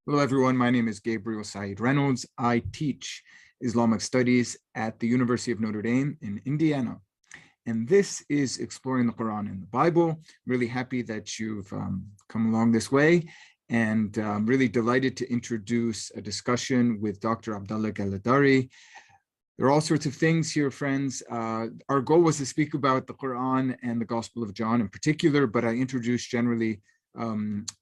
Hello, everyone. My name is Gabriel Said Reynolds. I teach Islamic Studies at the University of Notre Dame in Indiana. And this is Exploring the Quran and the Bible. Really happy that you've come along this way, and I'm really delighted to introduce a discussion with Dr. Abdullah Galadari. There are all sorts of things here, friends. Our goal was to speak about the Quran and the Gospel of John in particular, but I introduced generally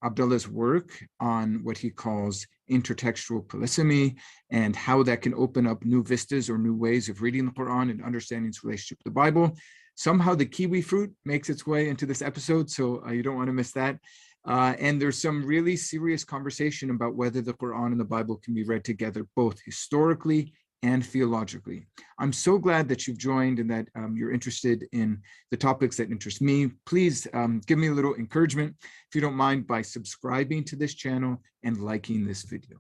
Abdullah's work on what he calls intertextual polysemy and how that can open up new vistas or new ways of reading the Quran and understanding its relationship to the Bible. Somehow the kiwi fruit makes its way into this episode, so you don't want to miss that. And there's some really serious conversation about whether the Quran and the Bible can be read together, both historically and theologically. I'm so glad that you've joined and that you're interested in the topics that interest me. Please give me a little encouragement, if you don't mind, by subscribing to this channel and liking this video.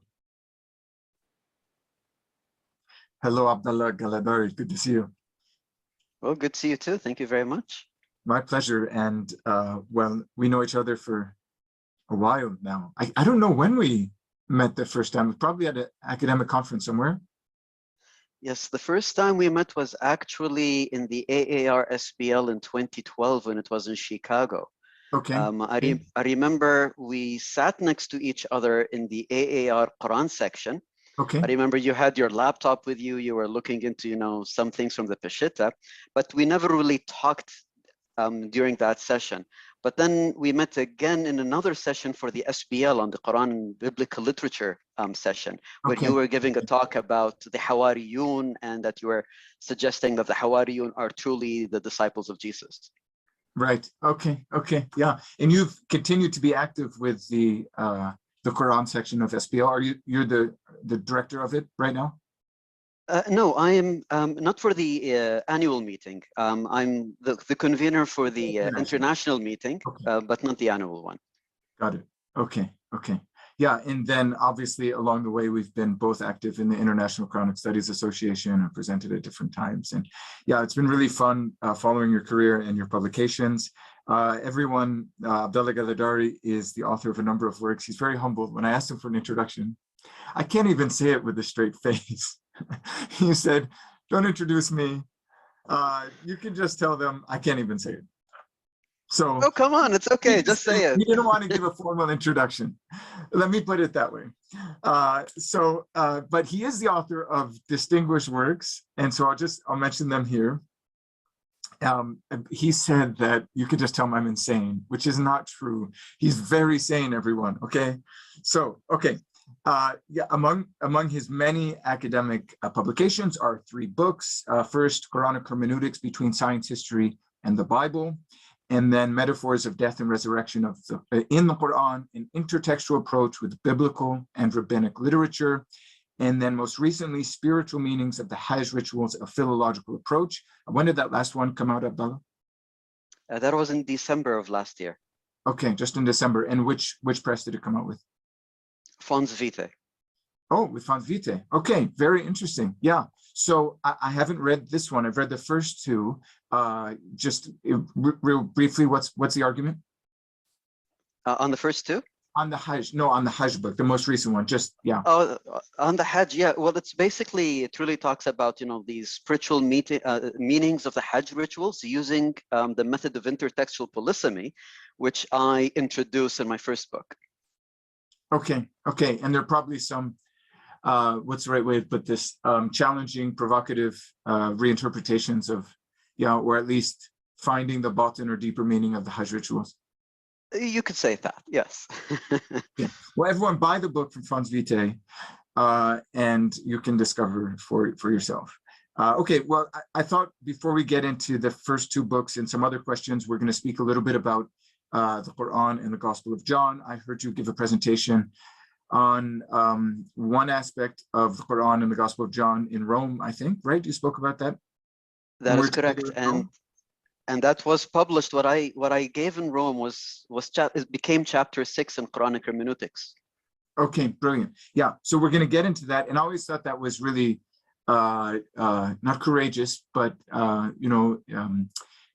Hello, Abdullah Galadari. Good to see you. Well, good to see you too. Thank you very much. My pleasure. And well, we know each other for a while now. I don't know when we met the first time. Probably at an academic conference somewhere. Yes, the first time we met was actually in the AAR SBL in 2012 when it was in Chicago. Okay. I remember we sat next to each other in the AAR Quran section. Okay. I remember you had your laptop with you. You were looking into, some things from the Peshitta, but we never really talked during that session. But then we met again in another session for the SBL on the Quran and Biblical Literature session, where you were giving a talk about the Hawariyun and that you were suggesting that the Hawariyun are truly the disciples of Jesus. Right. Okay. Okay. Yeah. And you've continued to be active with the Quran section of SBL. You're the director of it right now? No, I am not for the annual meeting. I'm the convener for the international meeting, okay. But not the annual one. Got it. Okay. Okay. Yeah. And then obviously along the way, we've been both active in the International Quranic Studies Association and presented at different times. And yeah, it's been really fun following your career and your publications. Everyone, Abdullah Galadari is the author of a number of works. He's very humble. When I asked him for an introduction, I can't even say it with a straight face. He said, don't introduce me. You can just tell them I can't even say it. So, oh, come on, it's okay, just say it. He didn't want to give a formal introduction. Let me put it that way. But he is the author of distinguished works, and so I'll mention them here. He said that you could just tell him I'm insane, which is not true. He's very sane, everyone. Okay, so okay. Yeah, among his many academic publications are 3 books. First, Qur'anic Hermeneutics Between Science, History, and the Bible, and then Metaphors of Death and Resurrection in the Quran, an intertextual approach with biblical and rabbinic literature, and then most recently, Spiritual Meanings of the Hajj Rituals, a Philological Approach. When did that last one come out, Abdullah? That was in December of last year. Okay, just in December. And which press did it come out with? Fons Vitae. Oh, with Fons Vitae. Okay, very interesting. Yeah. So I haven't read this one. I've read the first 2. Just real briefly, what's the argument? On the first 2? On the Hajj. No, on the Hajj book, the most recent one. Just, yeah. Oh, on the Hajj, yeah. Well, it really talks about, these spiritual meanings of the Hajj rituals using the method of intertextual polysemy, which I introduced in my first book. Okay, okay. And there are probably some, what's the right way to put this, challenging, provocative reinterpretations of, or at least finding the batin or deeper meaning of the Hajj rituals. You could say that, yes. Yeah. Well, everyone buy the book from Fons Vitae, and you can discover for yourself. Okay, well, I thought before we get into the first 2 books and some other questions, we're going to speak a little bit about the Quran and the Gospel of John. I heard you give a presentation on one aspect of the Quran and the Gospel of John in Rome, I think, right? You spoke about that? That is correct. And that was published. What I gave in Rome it became chapter 6 in Qur'anic Hermeneutics. Okay, brilliant. Yeah, so we're going to get into that. And I always thought that was really not courageous, but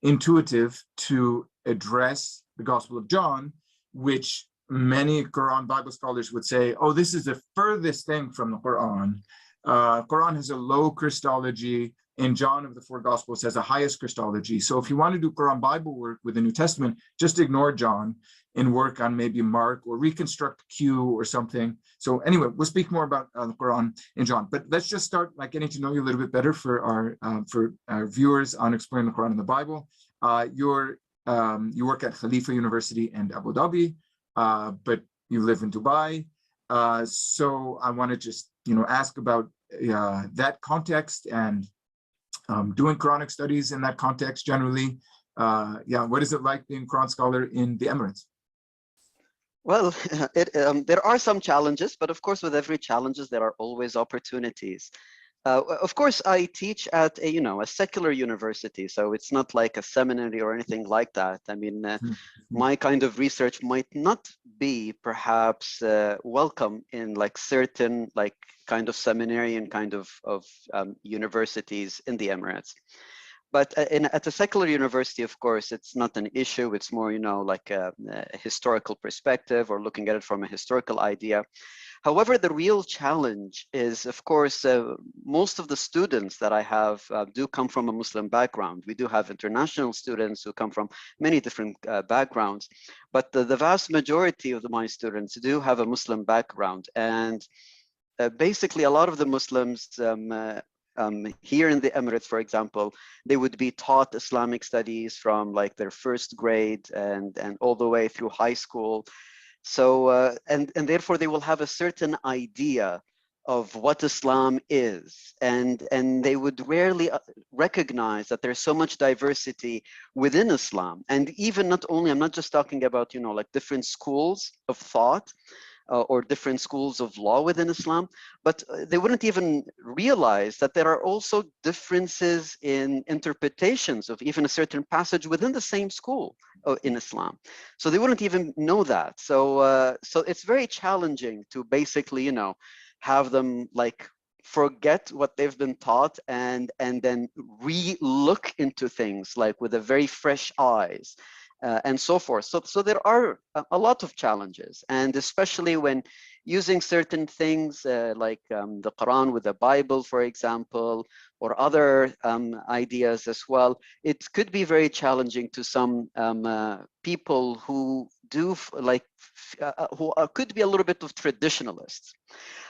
intuitive to address the Gospel of John, which many Quran Bible scholars would say, oh, this is the furthest thing from the Quran. Quran has a low Christology, and John of the four Gospels has the highest Christology. So if you want to do Quran Bible work with the New Testament, just ignore John and work on maybe Mark or reconstruct Q or something. So anyway, we'll speak more about the Quran in John. But let's just start by getting to know you a little bit better for our viewers on exploring the Quran and the Bible. You work at Khalifa University in Abu Dhabi, but you live in Dubai. So I want to just ask about that context and doing Quranic studies in that context generally. What is it like being a Quran scholar in the Emirates? Well, there are some challenges, but of course, with every challenges, there are always opportunities. Of course, I teach at a secular university, so it's not like a seminary or anything like that. I mean, my kind of research might not be perhaps welcome in like certain like kind of seminarian kind of universities in the Emirates. But at a secular university, of course, it's not an issue. It's more, like a historical perspective or looking at it from a historical idea. However, the real challenge is, of course, most of the students that I have do come from a Muslim background. We do have international students who come from many different backgrounds, but the vast majority of my students do have a Muslim background. And basically, a lot of the Muslims here in the Emirates, for example, they would be taught Islamic studies from like their first grade and all the way through high school. So, and therefore they will have a certain idea of what Islam is, and they would rarely recognize that there's so much diversity within Islam. And even not only, I'm not just talking about, like different schools of thought, or different schools of law within Islam, but they wouldn't even realize that there are also differences in interpretations of even a certain passage within the same school in Islam. So they wouldn't even know that. So so it's very challenging to basically, have them like forget what they've been taught and then re-look into things like with a very fresh eyes. And so forth. So there are a lot of challenges, and especially when using certain things like the Quran with the Bible, for example, or other ideas as well, it could be very challenging to some people who do who could be a little bit of traditionalists.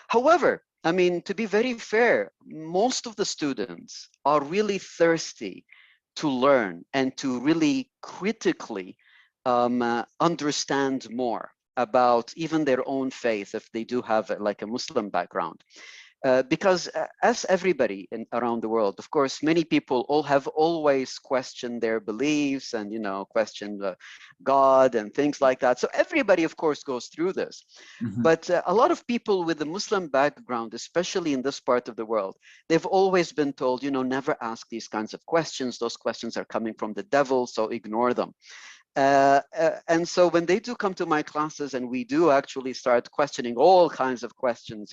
However, I mean, to be very fair, most of the students are really thirsty to learn and to really critically understand more about even their own faith if they do have like a Muslim background. Because as everybody around the world, of course, many people have always questioned their beliefs and, questioned God and things like that. So everybody, of course, goes through this. But a lot of people with a Muslim background, especially in this part of the world, they've always been told, never ask these kinds of questions. Those questions are coming from the devil, so ignore them. And so when they do come to my classes and we do actually start questioning all kinds of questions,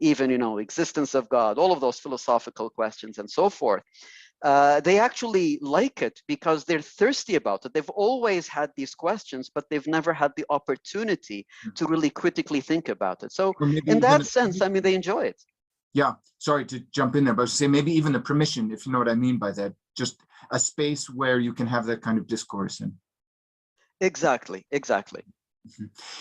even, existence of God, all of those philosophical questions and so forth, they actually like it because they're thirsty about it. They've always had these questions, but they've never had the opportunity to really critically think about it. So in that sense, I mean, they enjoy it. Yeah, sorry to jump in there, but say maybe even the permission, if you know what I mean by that, just a space where you can have that kind of discourse in. Exactly.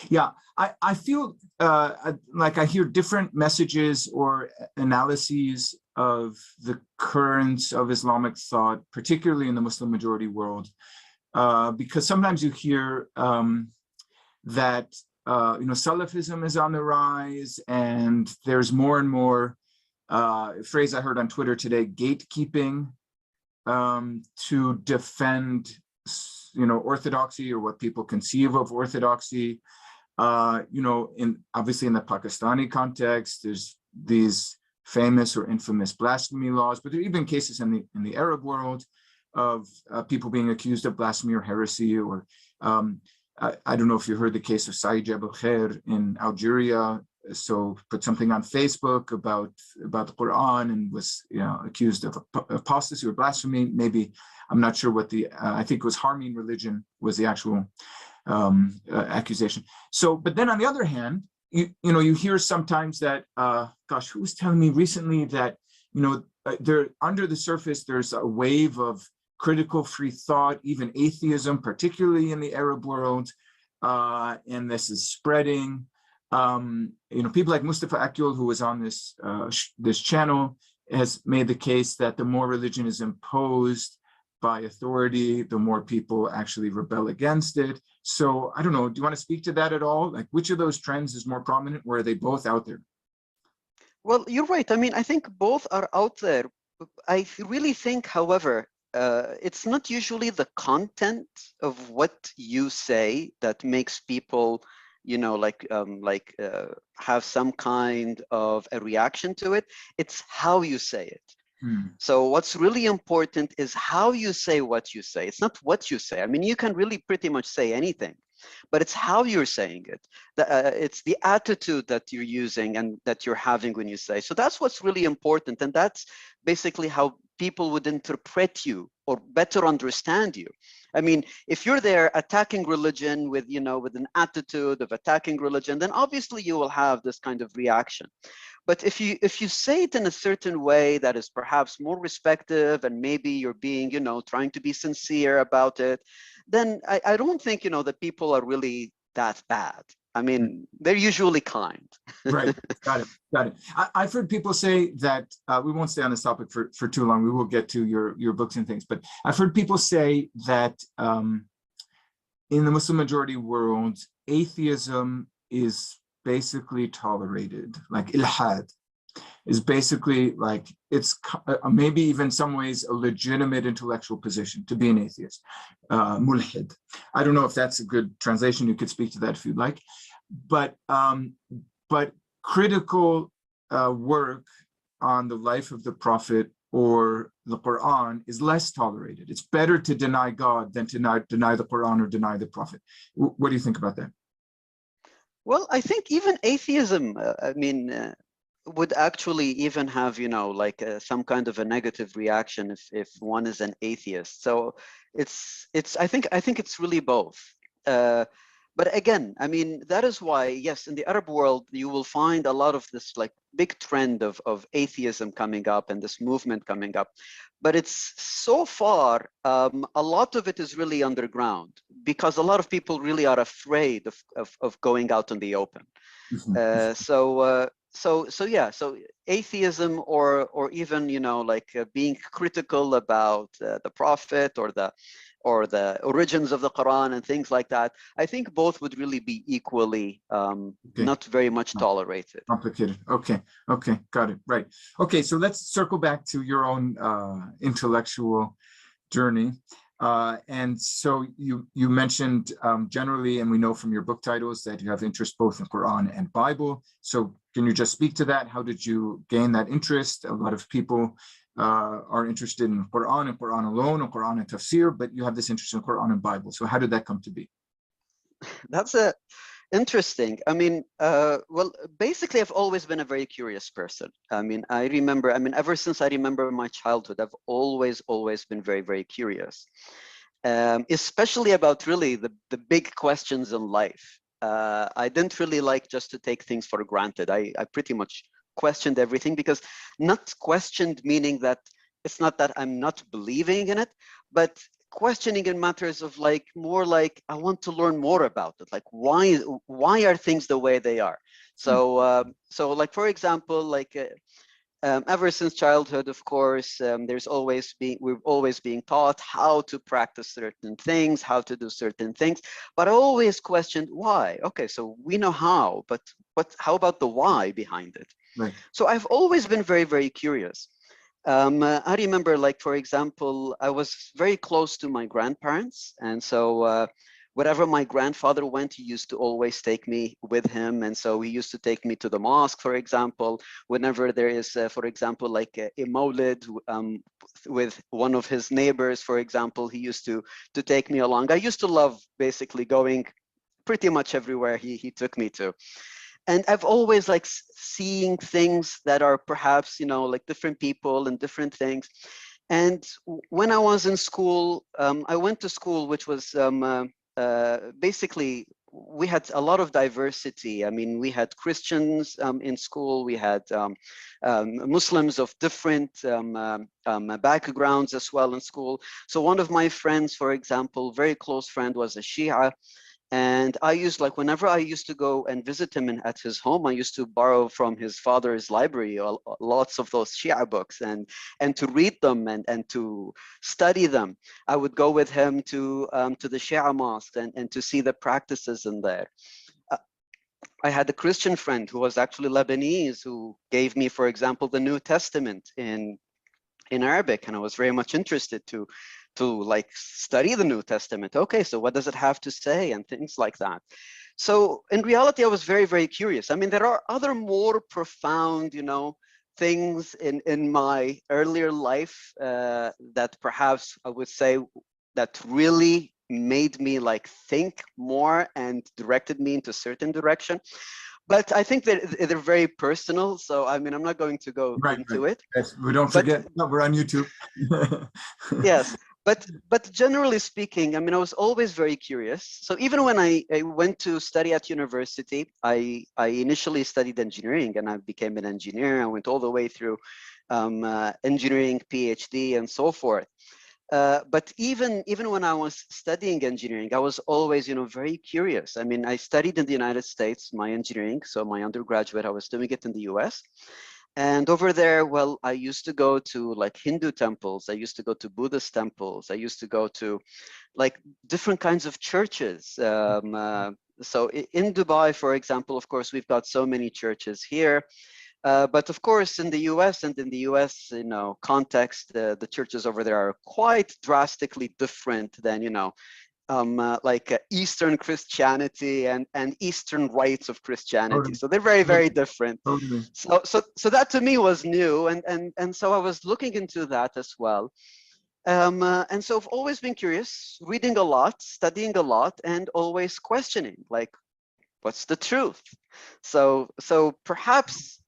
Yeah, I feel like I hear different messages or analyses of the currents of Islamic thought, particularly in the Muslim majority world, because sometimes you hear that Salafism is on the rise, and there's more and more a phrase I heard on Twitter today, gatekeeping to defend orthodoxy or what people conceive of orthodoxy. Obviously in the Pakistani context, there's these famous or infamous blasphemy laws, but there are even cases in the Arab world of people being accused of blasphemy or heresy. Or I don't know if you heard the case of Said Jabal Khair in Algeria. So put something on Facebook about the Quran and was accused of apostasy or blasphemy. Maybe, I'm not sure what I think it was harming religion was the actual accusation. So, but then on the other hand, you hear sometimes that, gosh, who was telling me recently that, there under the surface, there's a wave of critical free thought, even atheism, particularly in the Arab world, and this is spreading. People like Mustafa Akyol, who was on this channel, has made the case that the more religion is imposed by authority, the more people actually rebel against it. So I don't know, do you want to speak to that at all? Like, which of those trends is more prominent, or are they both out there? Well, you're right. I mean, I think both are out there. I really think, however, it's not usually the content of what you say that makes people, have some kind of a reaction to it. It's how you say it. So what's really important is how you say what you say. It's not what you say. I mean, you can really pretty much say anything, but it's how you're saying it. It's the attitude that you're using and that you're having when you say. So that's what's really important. And that's basically how people would interpret you or better understand you. I mean, if you're there attacking religion with an attitude of attacking religion, then obviously you will have this kind of reaction. But if you say it in a certain way that is perhaps more respectful, and maybe you're being, trying to be sincere about it, then I don't think, that people are really that bad. I mean, they're usually kind. Right. Got it. I've heard people say that, we won't stay on this topic for too long. We will get to your books and things, but I've heard people say that in the Muslim majority world, atheism is basically tolerated, like ilhad is basically like, it's maybe even some ways a legitimate intellectual position to be an atheist, mulhid. I don't know if that's a good translation. You could speak to that if you'd like, but critical work on the life of the Prophet or the Quran is less tolerated. It's better to deny God than to deny the Quran or deny the Prophet. What do you think about that? Well, I think even atheism, would actually even have, some kind of a negative reaction if one is an atheist. So I think it's really both. But again, I mean, that is why, yes, in the Arab world, you will find a lot of this like big trend of atheism coming up and this movement coming up. But it's so far, a lot of it is really underground because a lot of people really are afraid of going out in the open. So atheism or even, being critical about the Prophet or the origins of the Quran and things like that, I think both would really be equally not very much tolerated. Complicated. Okay, got it. Right. Okay, so let's circle back to your own intellectual journey. And so you mentioned generally, and we know from your book titles that you have interest both in Quran and Bible. So can you just speak to that? How did you gain that interest? A lot of people are interested in Quran and Quran alone, or Quran and tafsir, but you have this interest in Quran and Bible. So how did that come to be? That's interesting. I mean, well, basically, I've always been a very curious person. I mean, ever since I remember my childhood, I've always been very, very curious, especially about really the big questions in life. I didn't really like just to take things for granted. I pretty much questioned everything, because not questioned meaning that it's not that I'm not believing in it, but questioning in matters of more like I want to learn more about it. Like why are things the way they are? So like, for example, ever since childhood, of course, we're always being taught how to practice certain things, how to do certain things, but I always questioned why. Okay, so we know how, but how about the why behind it? Right. So I've always been very, very curious. I remember, for example, I was very close to my grandparents, and so wherever my grandfather went, he used to always take me with him. And so he used to take me to the mosque, for example, whenever there is, for example, like a mawlid with one of his neighbors, for example, he used to take me along. I used to love basically going pretty much everywhere he took me to. And I've always seeing things that are perhaps, different people and different things. And when I was in school, I went to school, which was basically, we had a lot of diversity. I mean, we had Christians in school, we had Muslims of different backgrounds as well in school. So one of my friends, for example, very close friend, was a Shia. And I used, like, whenever I used to go and visit him at his home, I used to borrow from his father's library lots of those Shia books and to read them and to study them. I would go with him to the Shia mosque and to see the practices in there. I had a Christian friend who was actually Lebanese, who gave me, for example, the New Testament in Arabic, and I was very much interested to like study the New Testament. Okay, so what does it have to say and things like that. So in reality, I was very, very curious. I mean, there are other more profound, you know, things in my earlier life that perhaps I would say that really made me like think more and directed me into a certain direction. But I think that they're very personal. So, I mean, I'm not going to go into it. Yes, we don't forget, we're on YouTube. Yes, but generally speaking, I mean, I was always very curious. So even when I went to study at university, I initially studied engineering, and I became an engineer. I went all the way through engineering, Ph.D, and so forth. But even when I was studying engineering, I was always, you know, very curious. I mean, I studied in the United States, my engineering. So my undergraduate, I was doing it in the US. And over there, well, I used to go to like Hindu temples. I used to go to Buddhist temples. I used to go to like different kinds of churches. So in Dubai, for example, of course, we've got so many churches here. But of course, in the US and in the US, you know, context, the churches over there are quite drastically different than, you know, like Eastern Christianity and Eastern rites of Christianity. So they're very, very different. So that to me was new, and so I was looking into that as well. And so I've always been curious, reading a lot, studying a lot, and always questioning, like, what's the truth? So perhaps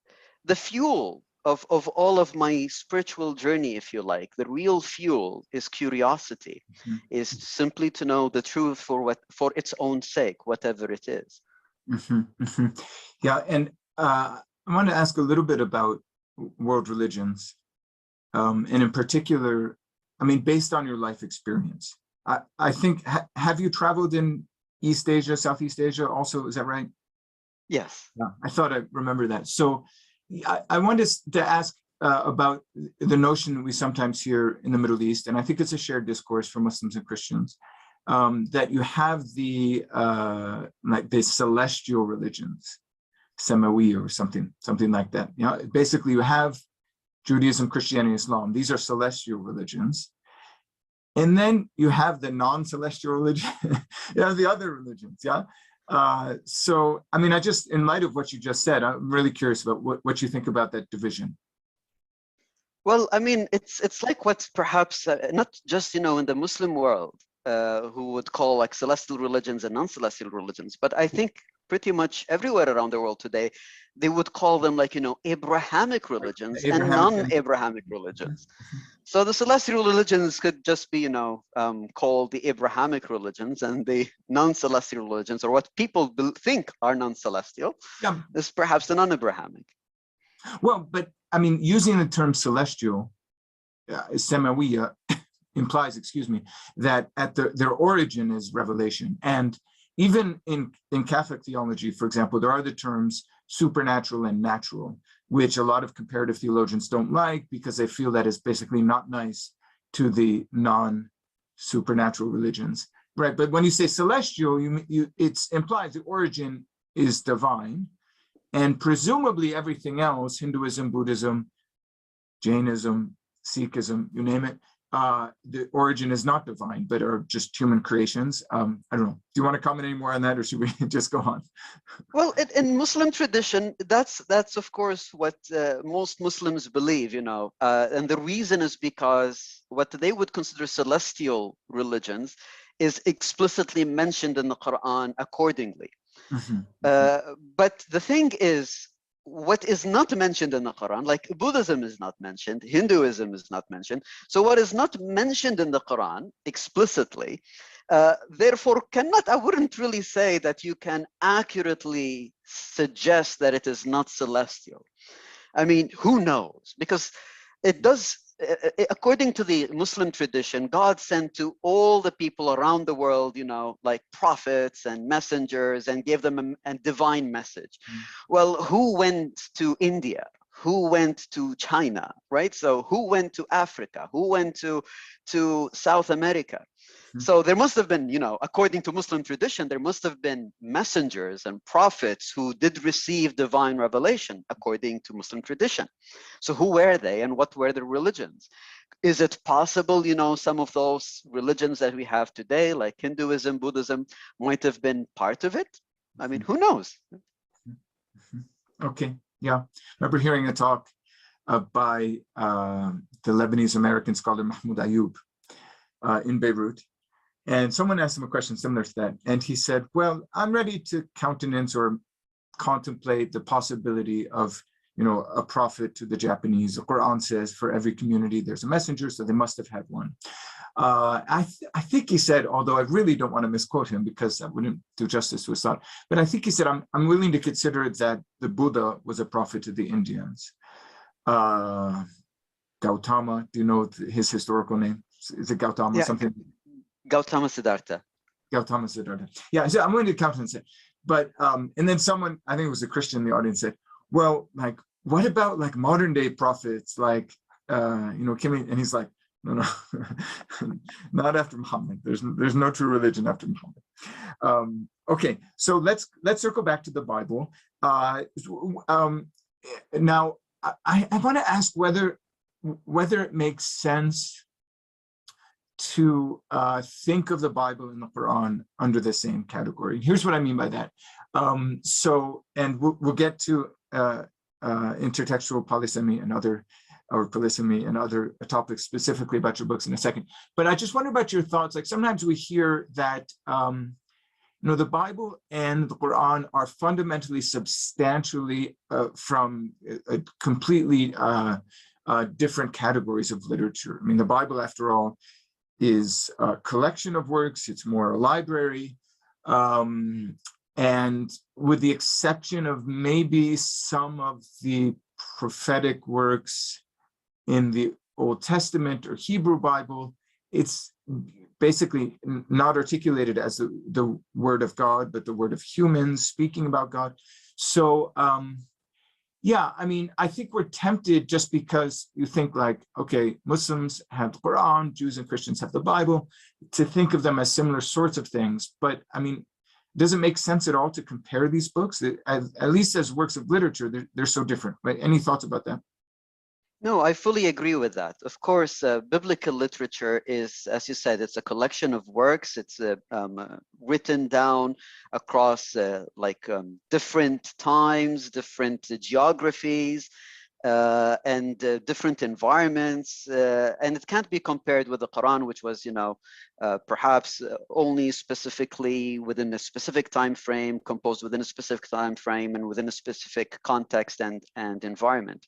the fuel of all of my spiritual journey, if you like, the real fuel is curiosity, is simply to know the truth for its own sake, whatever it is. Yeah, and I want to ask a little bit about world religions, and in particular, I mean, based on your life experience, I think, have you traveled in East Asia, Southeast Asia also, is that right? Yes. Yeah, I thought I remember that. So I wanted to ask about the notion that we sometimes hear in the Middle East, and I think it's a shared discourse for Muslims and Christians, that you have the like the celestial religions, Samawi or something like that. You know, basically you have Judaism, Christianity, Islam. These are celestial religions. And then you have the non-celestial religion, you have the other religions, yeah? So, I mean, in light of what you just said, I'm really curious about what you think about that division. Well, I mean, it's like what's perhaps not just, you know, in the Muslim world, who would call like celestial religions and non-celestial religions, but I think pretty much everywhere around the world today, they would call them like, you know, Abrahamic religions and non-Abrahamic religions. So the celestial religions could just be, you know, called the Abrahamic religions, and the non-celestial religions, or what people think are non-celestial, is perhaps the non-Abrahamic. Well, but I mean, using the term celestial, Samawiya, implies, excuse me, that at their origin is revelation. And even in Catholic theology, for example, there are the terms supernatural and natural, which a lot of comparative theologians don't like because they feel that is basically not nice to the non-supernatural religions, right? But when you say celestial, it implies the origin is divine, and presumably everything else, Hinduism, Buddhism, Jainism, Sikhism, you name it, the origin is not divine, but are just human creations. I don't know. Do you want to comment any more on that, or should we just go on? Well, in Muslim tradition, that's of course what most Muslims believe, you know, and the reason is because what they would consider celestial religions is explicitly mentioned in the Quran accordingly. But the thing is, what is not mentioned in the Quran, like Buddhism is not mentioned, Hinduism is not mentioned. So what is not mentioned in the Quran explicitly, Therefore, I wouldn't really say that you can accurately suggest that it is not celestial. I mean, who knows? Because it does, according to the Muslim tradition, God sent to all the people around the world, you know, like prophets and messengers, and gave them a divine message. Well, who went to India? Who went to China, right? So who went to Africa? Who went to South America? So there must have been, you know, according to Muslim tradition, there must have been messengers and prophets who did receive divine revelation according to Muslim tradition. So who were they and what were their religions? Is it possible, you know, some of those religions that we have today, like Hinduism, Buddhism, might have been part of it? I mean, who knows? Okay, yeah. I remember hearing a talk by the Lebanese American scholar Mahmoud Ayub in Beirut. And someone asked him a question similar to that. And he said, well, I'm ready to countenance or contemplate the possibility of, you know, a prophet to the Japanese. The Qur'an says for every community, there's a messenger, so they must have had one. I think he said, although I really don't want to misquote him because I wouldn't do justice to his thought, but I think he said, I'm willing to consider that the Buddha was a prophet to the Indians. Gautama, do you know his historical name? Is it Gautama? Yeah. Something? Gautama Siddhartha. Gautama Siddhartha. Yeah, so I'm going to countenance it. But, and then someone, I think it was a Christian in the audience, said, well, like, what about like modern day prophets, like, you know, and he's like, no, not after Muhammad. There's no true religion after Muhammad. Okay, so let's circle back to the Bible. Now, I want to ask whether it makes sense to think of the Bible and the Quran under the same category. Here's what I mean by that. And we'll get to intertextual polysemy and other, or polysemy and other topics specifically about your books in a second. But I just wonder about your thoughts. Like sometimes we hear that you know, the Bible and the Quran are fundamentally, substantially from completely different categories of literature. I mean, the Bible, after all, is a collection of works. It's more a library. And with the exception of maybe some of the prophetic works in the Old Testament or Hebrew Bible, it's basically not articulated as the word of God, but the word of humans speaking about God. So yeah, I mean, I think we're tempted just because you think like, okay, Muslims have the Quran, Jews and Christians have the Bible, to think of them as similar sorts of things. But I mean, does it make sense at all to compare these books? At least as works of literature, they're so different, right? Any thoughts about that? No, I fully agree with that. Of course, biblical literature is, as you said, it's a collection of works. It's written down across different times, different geographies, and different environments, and it can't be compared with the Quran, which was, you know, perhaps only specifically within a specific time frame, composed within a specific time frame, and within a specific context and environment.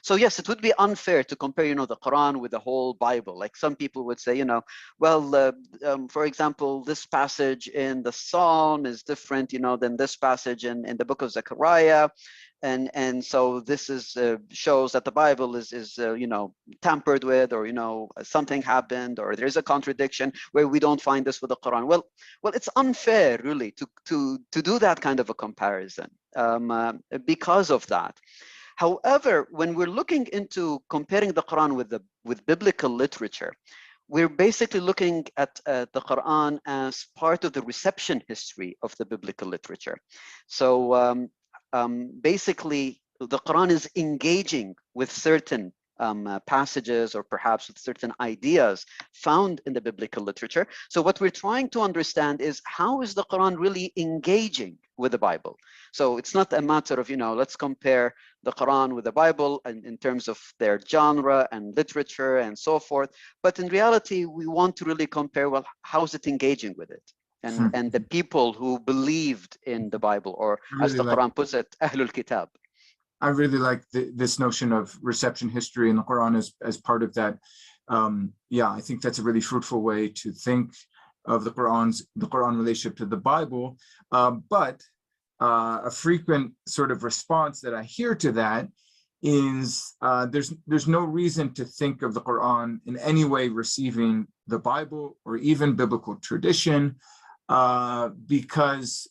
So yes, it would be unfair to compare, you know, the Quran with the whole Bible. Like some people would say, you know, well, for example, this passage in the Psalm is different, you know, than this passage in the book of Zechariah. And so this is shows that the Bible is you know, tampered with, or, you know, something happened, or there's a contradiction where we don't find this with the Quran. Well, it's unfair really to do that kind of a comparison because of that. However, when we're looking into comparing the Quran with biblical literature, we're basically looking at the Quran as part of the reception history of the biblical literature. So basically, the Quran is engaging with certain passages, or perhaps with certain ideas found in the biblical literature. So what we're trying to understand is, how is the Quran really engaging with the Bible? So it's not a matter of, you know, let's compare the Quran with the Bible and in terms of their genre and literature and so forth. But in reality, we want to really compare, well, how is it engaging with it? And the people who believed in the Bible, or as the Quran puts it, Ahlul Kitab. I really like this notion of reception history in the Quran as part of that. Yeah, I think that's a really fruitful way to think of the Quran relationship to the Bible. But a frequent sort of response that I hear to that is there's no reason to think of the Quran in any way receiving the Bible or even biblical tradition, because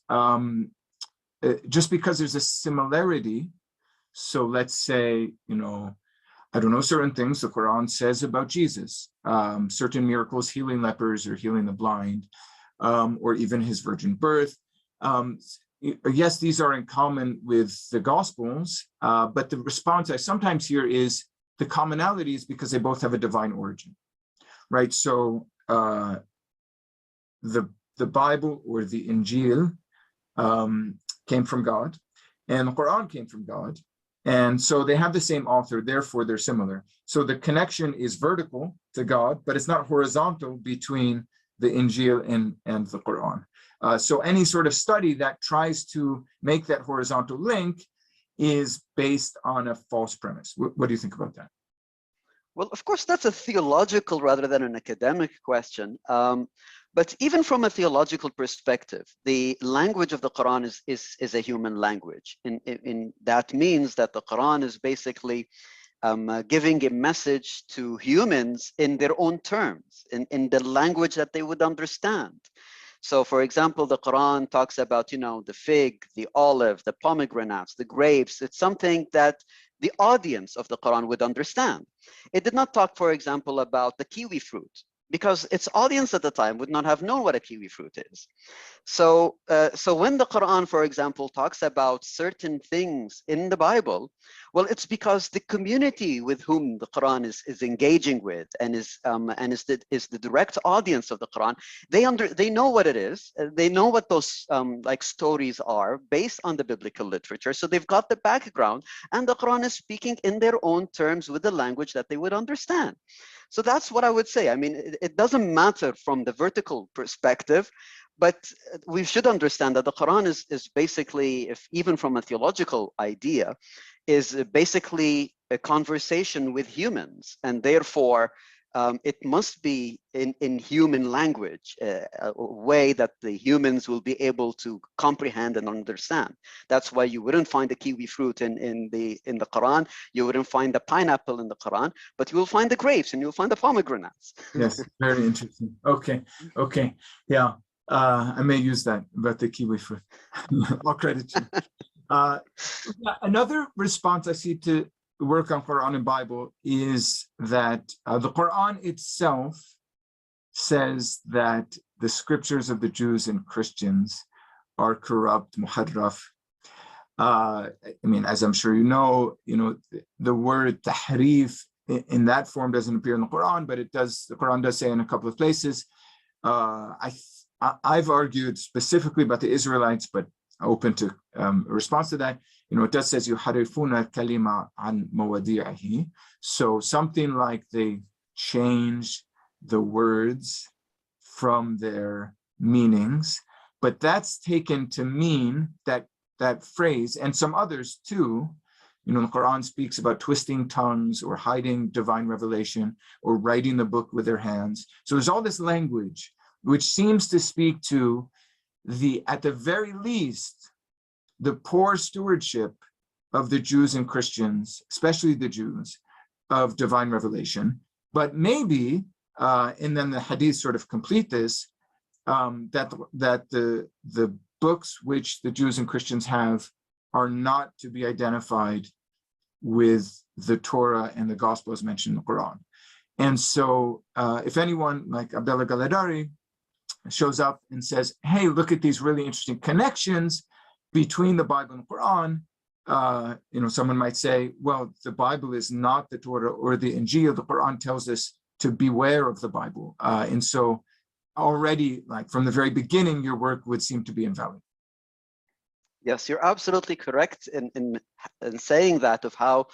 just because there's a similarity. So let's say, I don't know, certain things the Quran says about Jesus, certain miracles, healing lepers or healing the blind, or even his virgin birth. Yes, these are in common with the Gospels, but the response I sometimes hear is the commonality is because they both have a divine origin, right? So the Bible or the Injil came from God, and the Quran came from God. And so they have the same author, therefore they're similar. So the connection is vertical to God, but it's not horizontal between the Injil and the Quran. So any sort of study that tries to make that horizontal link is based on a false premise. What do you think about that? Well, of course, that's a theological rather than an academic question. But even from a theological perspective, the language of the Quran is a human language. In that means that the Quran is basically giving a message to humans in their own terms, in the language that they would understand. So, for example, the Quran talks about, the fig, the olive, the pomegranates, the grapes. It's something that the audience of the Quran would understand. It did not talk, for example, about the kiwi fruit, because its audience at the time would not have known what a kiwi fruit is. So when the Quran, for example, talks about certain things in the Bible, well, it's because the community with whom the Quran is engaging with and is the direct audience of the Quran, they know what it is. They know what those like stories are based on the biblical literature. So they've got the background, and the Quran is speaking in their own terms with the language that they would understand. So that's what I would say. I mean, it doesn't matter from the vertical perspective, but we should understand that the Quran is basically, if even from a theological idea, is basically a conversation with humans, and therefore it must be in human language, a way that the humans will be able to comprehend and understand. That's why you wouldn't find the kiwi fruit in the Quran. You wouldn't find the pineapple in the Quran, but you will find the grapes and you'll find the pomegranates. Yes, very interesting. Okay, yeah. I may use that about the kiwi fruit. All credit to you. Another response I see to work on Quran and Bible is that the Quran itself says that the scriptures of the Jews and Christians are corrupt, muharraf. I mean, as I'm sure you know, the word tahrif in that form doesn't appear in the Quran, but it does. The Quran does say in a couple of places. I've argued specifically about the Israelites, but open to a response to that. It does says yuharifuna kalima an mawadi'ihi. So something like they change the words from their meanings, but that's taken to mean that phrase and some others too. The Quran speaks about twisting tongues or hiding divine revelation or writing the book with their hands. So there's all this language which seems to speak to at the very least, the poor stewardship of the Jews and Christians, especially the Jews, of divine revelation. But maybe, and then the hadith sort of complete this, that the books which the Jews and Christians have are not to be identified with the Torah and the Gospel as mentioned in the Quran. And so if anyone like Abdullah Galadari shows up and says, hey, look at these really interesting connections between the Bible and the Quran, someone might say, well, the Bible is not the Torah or the Injil. The Quran tells us to beware of the Bible. And so already, like from the very beginning, your work would seem to be invalid. Yes, you're absolutely correct in saying that, of how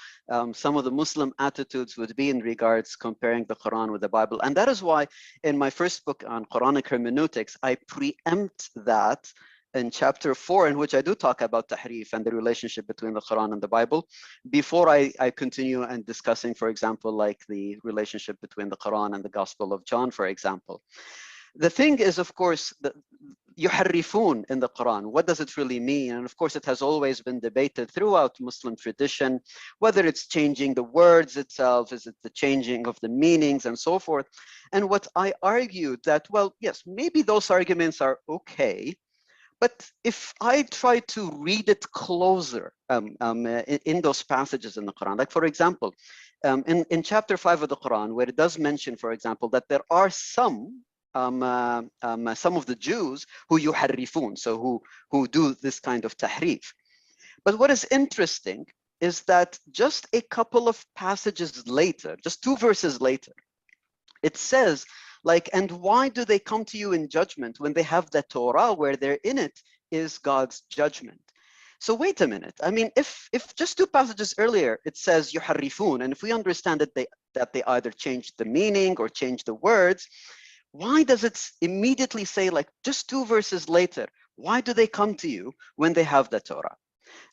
some of the Muslim attitudes would be in regards comparing the Quran with the Bible. And that is why in my first book on Quranic Hermeneutics, I preempt that in chapter 4, in which I do talk about tahrif and the relationship between the Quran and the Bible, before I continue and discussing, for example, like the relationship between the Quran and the Gospel of John, for example. The thing is, of course, the yuharrifun in the Quran, what does it really mean? And of course, it has always been debated throughout Muslim tradition, whether it's changing the words itself, is it the changing of the meanings and so forth. And what I argued that, well, yes, maybe those arguments are okay, but if I try to read it closer in those passages in the Quran, like for example, in chapter 5 of the Quran, where it does mention, for example, that there are some of the Jews who yuharrifun, so who do this kind of tahrif. But what is interesting is that just a couple of passages later, just 2 verses later, it says, like, and why do they come to you in judgment when they have the Torah where they're in it is God's judgment? So wait a minute. I mean, if just 2 passages earlier it says yuharrifun, and if we understand that they either changed the meaning or changed the words, why does it immediately say, like, just 2 verses later, why do they come to you when they have the Torah?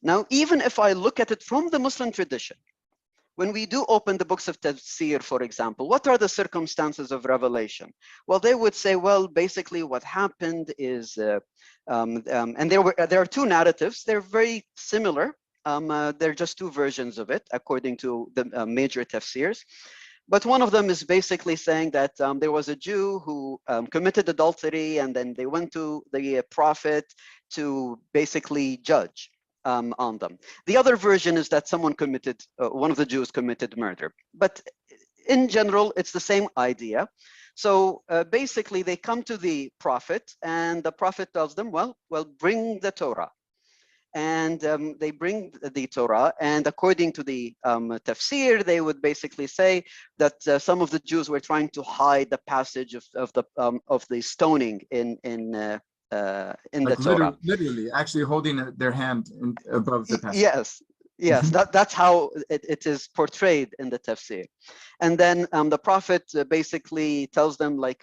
Now, even if I look at it from the Muslim tradition, when we do open the books of tafsir, for example, what are the circumstances of revelation? Well, they would say, well, basically what happened is, and there are 2 narratives. They're very similar. They're just 2 versions of it, according to the major tafsirs. But one of them is basically saying that there was a Jew who committed adultery, and then they went to the prophet to basically judge on them. The other version is that someone committed, one of the Jews committed murder. But in general, it's the same idea. So basically, they come to the prophet, and the prophet tells them, well, bring the Torah. And they bring the Torah, and according to the tafsir, they would basically say that some of the Jews were trying to hide the passage of the stoning in the Torah. Literally, actually holding their hand above the passage. Yes, that's how it is portrayed in the tafsir. And then the prophet basically tells them, like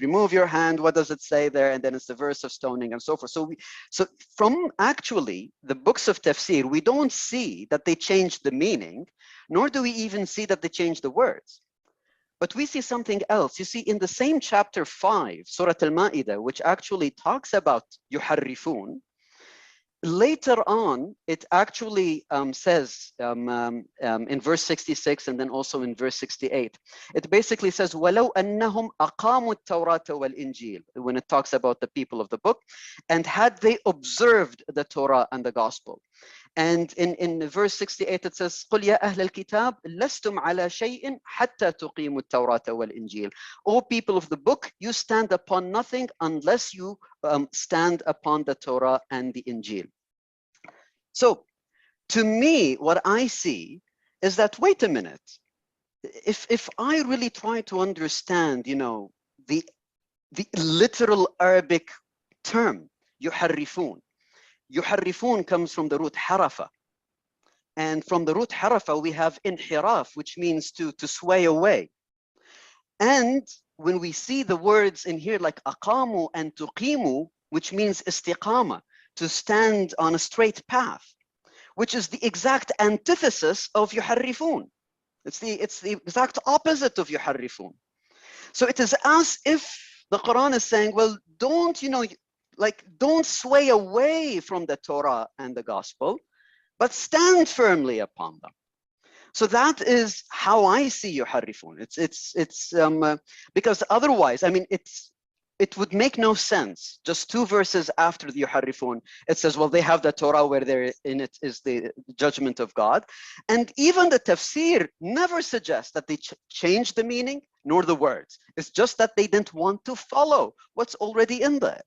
remove your hand. What does it say there? And then it's the verse of stoning and so forth. So from actually the books of tafsir, we don't see that they changed the meaning, nor do we even see that they changed the words. But we see something else. You see, in the same chapter 5, Surah Al-Ma'idah, which actually talks about yuharrifun, later on, it actually says in verse 66 and then also in verse 68, it basically says, وَلَوْ أَنَّهُمْ أَقَامُوا التَّوْرَاةَ وَالْإِنْجِيلَ, when it talks about the people of the book, and had they observed the Torah and the Gospel. And in verse 68, it says, قُلْ يَا أَهْلَ الْكِتَابِ لَسْتُمْ عَلَى شَيْءٍ حَتَّى تُقِيمُوا التَّوْرَاةَ وَالْإِنْجِيلَ. O people of the book, you stand upon nothing unless you stand upon the Torah and the Injil. So to me, what I see is that, wait a minute, if I really try to understand, the literal Arabic term, yuharrifun. Yuharrifun comes from the root harafa. And from the root harafa, we have inhiraf, which means to sway away. And when we see the words in here like aqamu and tuqimu, which means istiqama, to stand on a straight path, which is the exact antithesis of yuharrifun. It's the exact opposite of yuharrifun. So it is as if the Quran is saying, well, don't sway away from the Torah and the Gospel, but stand firmly upon them. So that is how I see yuharrifun. It's because otherwise, I mean, it would make no sense. Just 2 verses after the yuharrifun, it says, well, they have the Torah where there in it is the judgment of God. And even the tafsir never suggests that they change the meaning nor the words. It's just that they didn't want to follow what's already in there.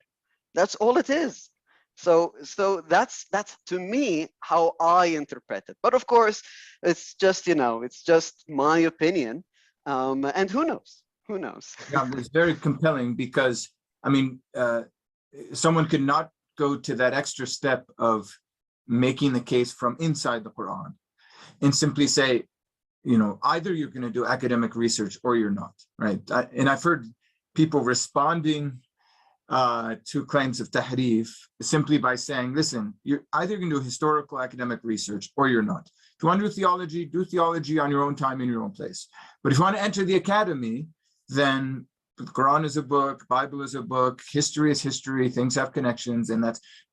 That's all it is. So that's to me how I interpret it. But of course, it's just, it's just my opinion. And who knows? Who knows? Yeah, it's very compelling because, I mean, someone could not go to that extra step of making the case from inside the Quran and simply say, either you're going to do academic research or you're not, right? And I've heard people responding to claims of tahrif simply by saying, listen, you're either going to do historical academic research or you're not. If you want to do theology on your own time in your own place. But if you want to enter the academy, then the Quran is a book, Bible is a book, history is history, things have connections, and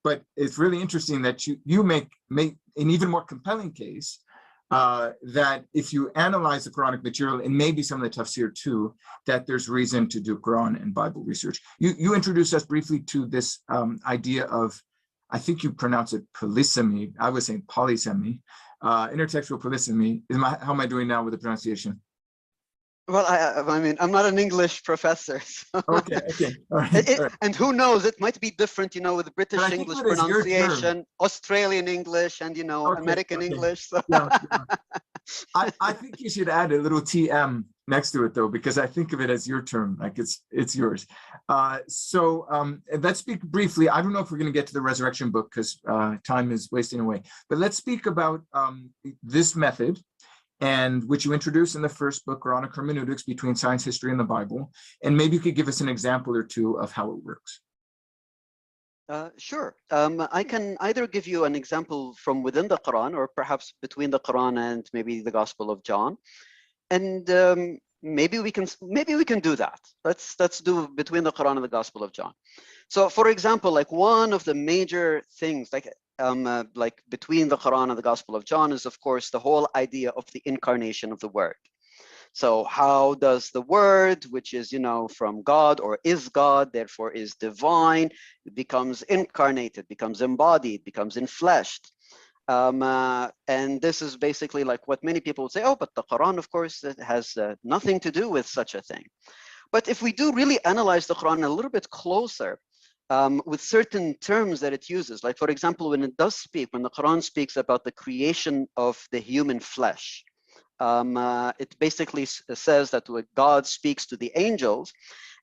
but it's really interesting that you make an even more compelling case that if you analyze the Quranic material and maybe some of the tafsir too, that there's reason to do Quran and Bible research. You introduced us briefly to this idea of, I think you pronounce it polysemy. I was saying polysemy, intertextual polysemy. How am I doing now with the pronunciation? Well, I mean, I'm not an English professor. So okay. All right, all right. And who knows, it might be different, with British English pronunciation, Australian English, and, American English. So. Yeah. I think you should add a little TM next to it, though, because I think of it as your term, like it's yours. So let's speak briefly. I don't know if we're going to get to the resurrection book because time is wasting away, but let's speak about this method, and which you introduced in the first book, Qur'anic Hermeneutics, between science, history, and the Bible. And maybe you could give us an example or two of how it works. Sure. I can either give you an example from within the Quran, or perhaps between the Quran and maybe the Gospel of John. And maybe we can do that. Let's do between the Quran and the Gospel of John. So, for example, like one of the major things, like between the Quran and the Gospel of John, is of course the whole idea of the incarnation of the Word. So how does the Word, which is from God, or is God, therefore is divine, becomes incarnated, becomes embodied, becomes enfleshed? And this is basically like what many people would say, oh, but the Quran, of course, it has nothing to do with such a thing. But if we do really analyze the Quran a little bit closer, with certain terms that it uses, like for example, when the Quran speaks about the creation of the human flesh, it basically says that God speaks to the angels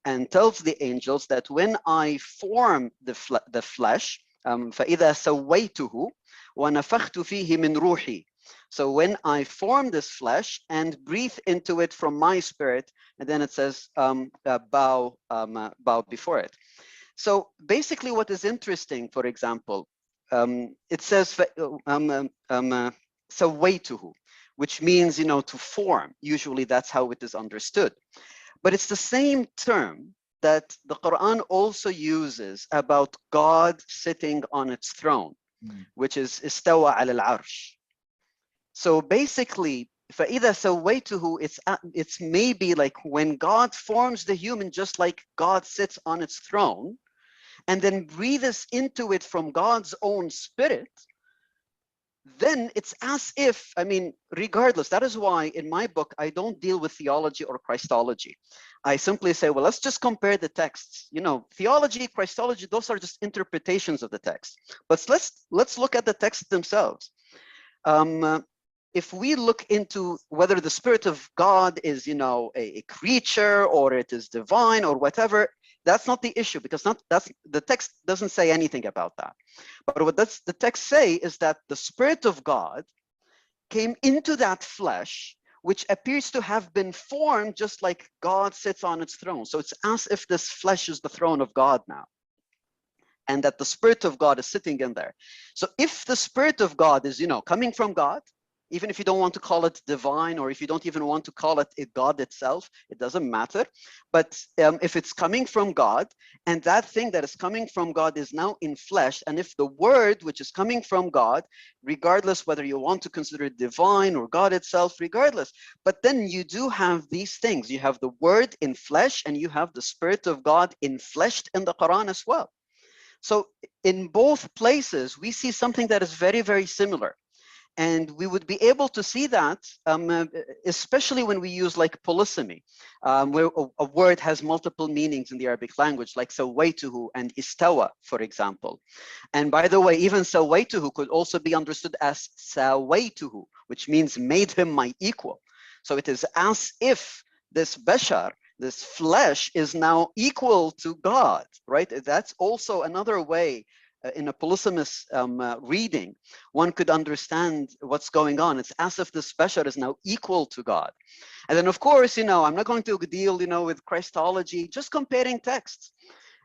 and tells the angels that when I form the flesh, فَإِذَا سَوَّيْتُهُ وَنَفَخْتُ فِيهِ مِنْ رُوحِي. So when I form this flesh and breathe into it from my spirit, and then it says bow before it. So basically what is interesting, for example, it says سَوَّيْتُهُ, which means, to form. Usually that's how it is understood. But it's the same term that the Quran also uses about God sitting on its throne, which is istawa ala al-arsh. So basically, فَإِذَا سَوَّيْتُهُ, it's maybe like when God forms the human, just like God sits on its throne, and then breathes into it from God's own spirit, then it's as if, regardless, that is why in my book, I don't deal with theology or Christology. I simply say, well, let's just compare the texts. Theology, Christology, those are just interpretations of the text. But let's look at the texts themselves. If we look into whether the Spirit of God is, a creature, or it is divine, or whatever, that's not the issue, because the text doesn't say anything about that. But what the text say is that the Spirit of God came into that flesh, which appears to have been formed just like God sits on its throne. So it's as if this flesh is the throne of God now, and that the Spirit of God is sitting in there. So if the Spirit of God is, coming from God, even if you don't want to call it divine, or if you don't even want to call it God itself, it doesn't matter. But if it's coming from God, and that thing that is coming from God is now in flesh, and if the Word, which is coming from God, regardless whether you want to consider it divine or God itself, regardless, but then you do have these things. You have the Word in flesh, and you have the Spirit of God infleshed in the Quran as well. So in both places, we see something that is very, very similar. And we would be able to see that, especially when we use like polysemy, where a word has multiple meanings in the Arabic language, like sawaytuhu and istawa, for example. And by the way, even sawaytuhu could also be understood as sawaytuhu, which means made him my equal. So it is as if this bashar, this flesh, is now equal to God, right? That's also another way. In a polysemous reading, one could understand what's going on. It's as if this bashar is now equal to God. And then, of course, I'm not going to deal, with Christology, just comparing texts.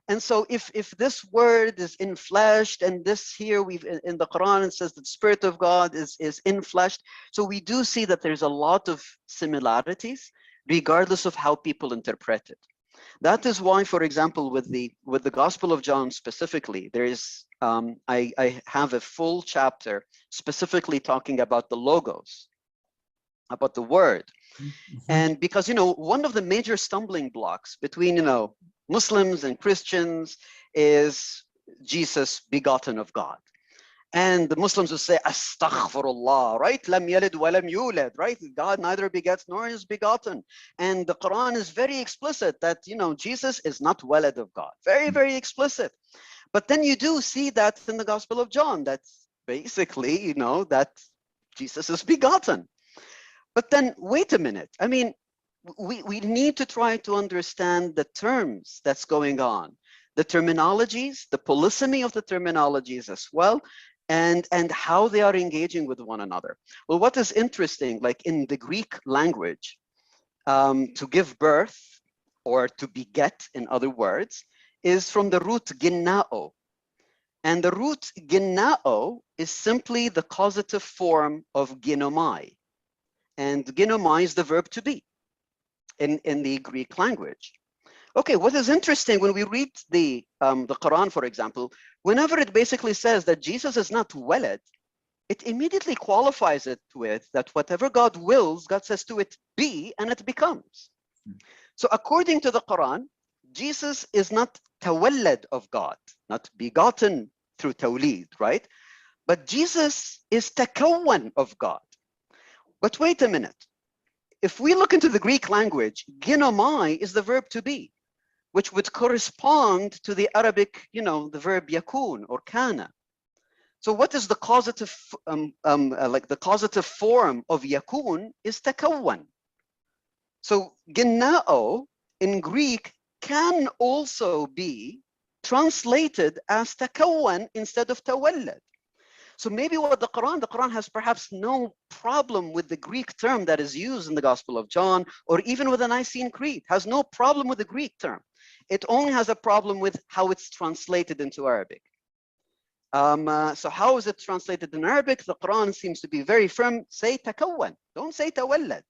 And so if this word is infleshed, and this here in the Quran, it says that the Spirit of God is infleshed. So we do see that there's a lot of similarities, regardless of how people interpret it. That is why, for example, with the Gospel of John specifically, there is I have a full chapter specifically talking about the logos, about the word. And because, one of the major stumbling blocks between, Muslims and Christians is Jesus begotten of God. And the Muslims will say, Astaghfirullah, right? Lam yalid wa lam yulad, right? God neither begets nor is begotten. And the Quran is very explicit that, Jesus is not walad of God. Very, very explicit. But then you do see that in the Gospel of John, that's basically, that Jesus is begotten. But then, wait a minute. I mean, we need to try to understand the terms that's going on, the terminologies, the polysemy of the terminologies as well, and how they are engaging with one another. Well, what is interesting, like in the Greek language, to give birth or to beget, in other words, is from the root ginnao. And the root ginnao is simply the causative form of ginomai. And ginomai is the verb to be in the Greek language. Okay, what is interesting when we read the Quran, for example, whenever it basically says that Jesus is not walad, it immediately qualifies it with that whatever God wills, God says to it be, and it becomes. So according to the Quran, Jesus is not tawallad of God, not begotten through tawlid, right? But Jesus is takawwan of God. But wait a minute. If we look into the Greek language, ginomai is the verb to be, which would correspond to the Arabic, the verb yakun or kana. So what is the causative, like the causative form of yakun is takawwan. So ginnao in Greek can also be translated as takawwan instead of tawallad. So maybe what the Quran has perhaps no problem with the Greek term that is used in the Gospel of John, or even with the Nicene Creed, has no problem with the Greek term. It only has a problem with how it's translated into Arabic. So how is it translated in Arabic? The Quran seems to be very firm. Say takawwan, don't say tawallad.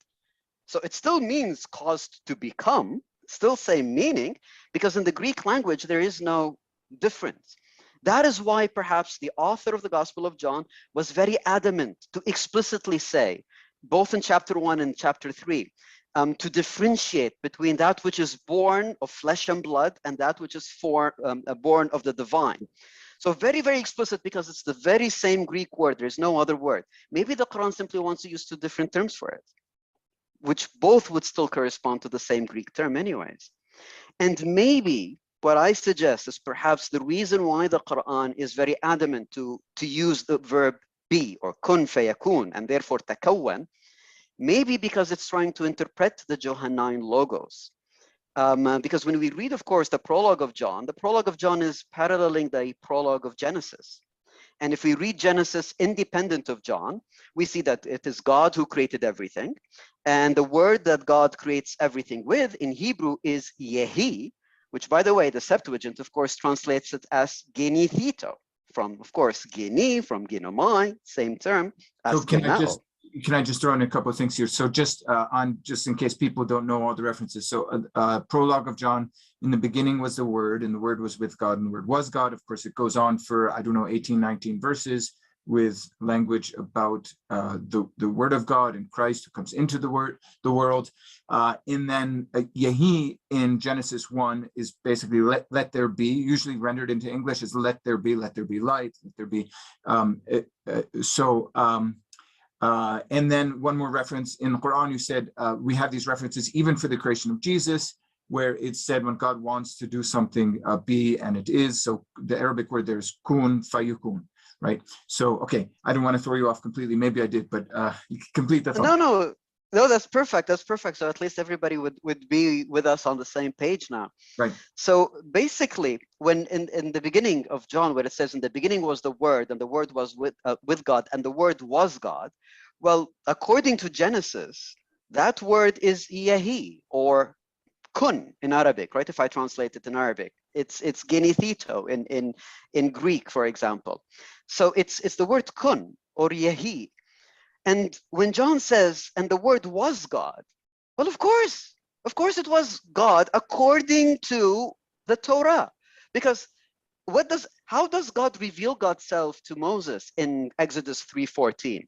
So it still means caused to become, still same meaning, because in the Greek language, there is no difference. That is why perhaps the author of the Gospel of John was very adamant to explicitly say, both in chapter 1 and chapter 3, to differentiate between that which is born of flesh and blood and that which is born of the divine. So very, very explicit, because it's the very same Greek word. There's no other word. Maybe the Quran simply wants to use two different terms for it, which both would still correspond to the same Greek term anyways. And maybe what I suggest is perhaps the reason why the Quran is very adamant to use the verb be, or kun fayakun, and therefore takawwan, maybe because it's trying to interpret the Johannine logos. Because when we read, of course, the prologue of John is paralleling the prologue of Genesis. And if we read Genesis independent of John, we see that it is God who created everything. And the word that God creates everything with in Hebrew is yehi, which, by the way, the Septuagint, of course, translates it as genithito, from, of course, geni, from ginomai, same term as So genao. can I just throw in a couple of things here? So just in case people don't know all the references. So prologue of John, in the beginning was the Word, and the Word was with God, and the Word was God. Of course, it goes on for, 18, 19 verses with language about the Word of God and Christ who comes into the world. And then Yehi in Genesis 1 is basically let there be, usually rendered into English as let there be light, let there be. And then one more reference in the Quran, you said we have these references even for the creation of Jesus, where it's said when God wants to do something, be, and it is. So the Arabic word there's kun fayukun, right? So, okay, I don't want to throw you off completely. Maybe I did, but you can complete the thought. No, that's perfect. That's perfect. So at least everybody would be with us on the same page now. Right. So basically, when in the beginning of John, where it says in the beginning was the Word, and the Word was with God, and the Word was God. Well, according to Genesis, that word is yehi, or kun in Arabic, right? If I translate it in Arabic, it's genithito in Greek, for example. So it's the word kun or yehi. And when John says, and the Word was God, well, of course, Of course, it was God according to the Torah. Because how does God reveal God's self to Moses in Exodus 3:14?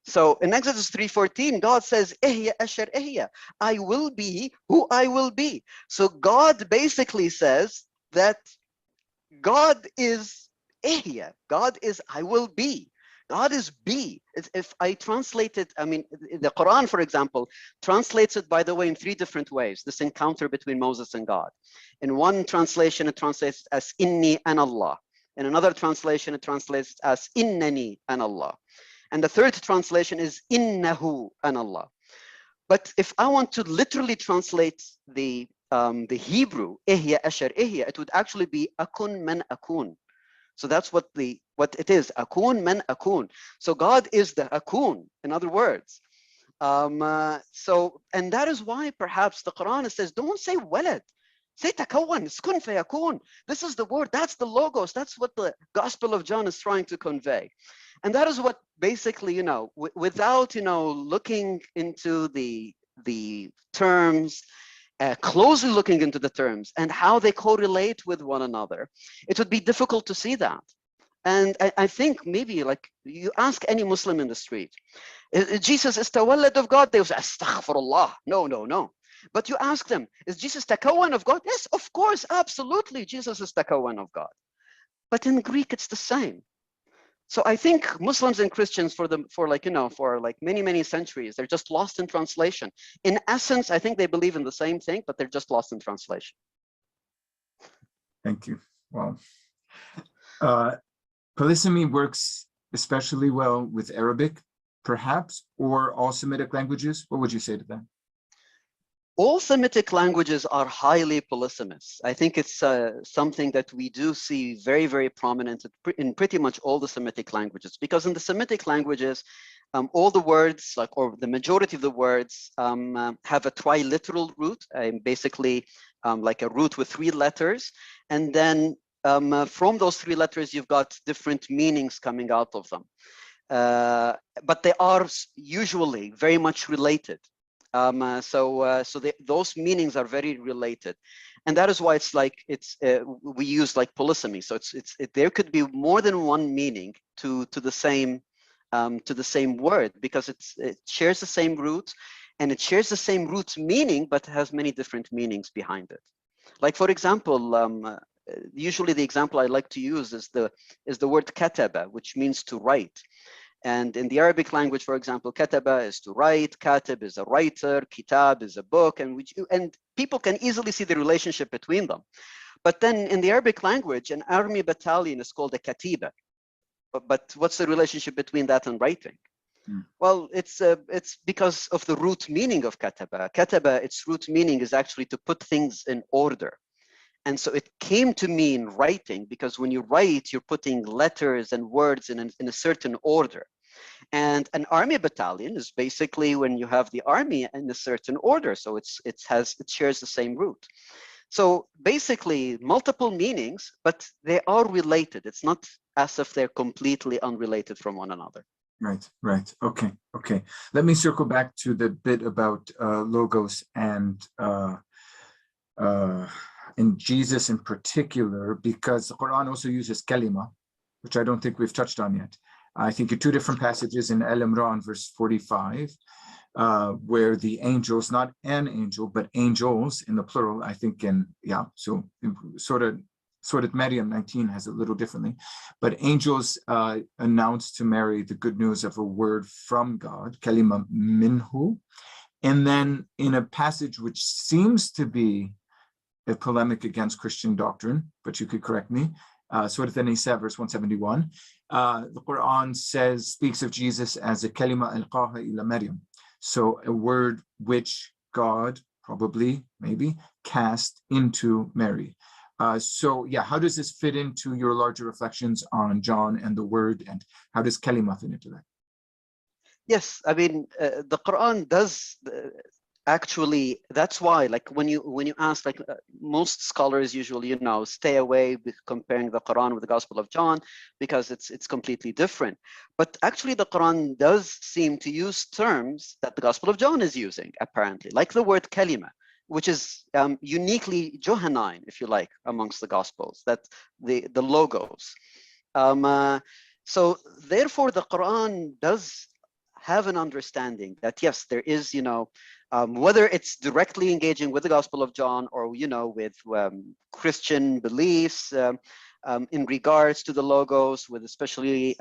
So in Exodus 3:14, God says, Ehya asher ehya, I will be who I will be. So God basically says that God is Ehya. God is I will be. God is be. If I translate it, I mean, the Quran, for example, translates it, by the way, in 3 different ways, this encounter between Moses and God. In one translation, it translates as Inni an Allah. In another translation, it translates as Innani an Allah. And the third translation is Innahu an Allah. But if I want to literally translate the Hebrew, Ihya Asher Ihya, it would actually be Akun man Akun. So that's what it is, Akun man Akun. So God is the Akun, in other words. And that is why perhaps the Quran says, don't say walad, say takawan, it's kun fayakun. This is the word, that's the logos, that's what the Gospel of John is trying to convey. And that is what basically, without, looking into the terms, closely looking into the terms and how they correlate with one another, it would be difficult to see that. And I think maybe like you ask any Muslim in the street, Jesus is tawallad of God? They will say, astaghfirullah. No. But you ask them, is Jesus takawan of God? Yes, of course, absolutely, Jesus is takawan of God. But in Greek, it's the same. So I think Muslims and Christians for many centuries, they're just lost in translation. In essence, I think they believe in the same thing, but they're just lost in translation. Thank you. Wow. Polysemy works especially well with Arabic, perhaps, or all Semitic languages. What would you say to that? All Semitic languages are highly polysemous. I think it's something that we do see very, very prominent in pretty much all the Semitic languages, because in the Semitic languages, all the words, or the majority of the words, have a triliteral root, basically like a root with 3 letters. And then from those 3 letters, you've got different meanings coming out of them. But they are usually very much related. Those meanings are very related, and that is why we use like polysemy. So there could be more than one meaning to the same word, because it shares the same root, and it shares the same root meaning, but has many different meanings behind it. Like for example, usually the example I like to use is the word kataba, which means to write. And in the Arabic language, for example, kataba is to write, katib is a writer, kitab is a book, and people can easily see the relationship between them. But then in the Arabic language, an army battalion is called a katiba. But what's the relationship between that and writing? Well, it's because of the root meaning of kataba. Kataba, its root meaning is actually to put things in order. And so it came to mean writing, because when you write, you're putting letters and words in a certain order. And an army battalion is basically when you have the army in a certain order. So it shares the same root. So basically multiple meanings, but they are related. It's not as if they're completely unrelated from one another. Right. Okay. Let me circle back to the bit about logos and Jesus in particular, because the Quran also uses Kalima, which I don't think we've touched on yet. I think in 2 different passages in Al-Imran, verse 45, where the angels, not an angel, but angels in the plural, I think so sort of Maryam 19 has it a little differently, but angels announce to Mary the good news of a word from God, Kalima minhu. And then in a passage which seems to be a polemic against Christian doctrine, but you could correct me, Surah An-Nisa, verse 171, the Quran speaks of Jesus as a kalima alqaha ila Maryam, so a word which God probably, maybe, cast into Mary. How does this fit into your larger reflections on John and the word, and how does kalima fit into that? Yes, I mean, the Quran does actually, that's why, like when you ask, most scholars usually, stay away with comparing the Quran with the Gospel of John, because it's completely different. But actually the Quran does seem to use terms that the Gospel of John is using, apparently, like the word kalima. which is uniquely Johannine, if you like, amongst the Gospels, that the logos. So therefore, the Quran does have an understanding that yes, there is, whether it's directly engaging with the Gospel of John or with Christian beliefs in regards to the logos, with especially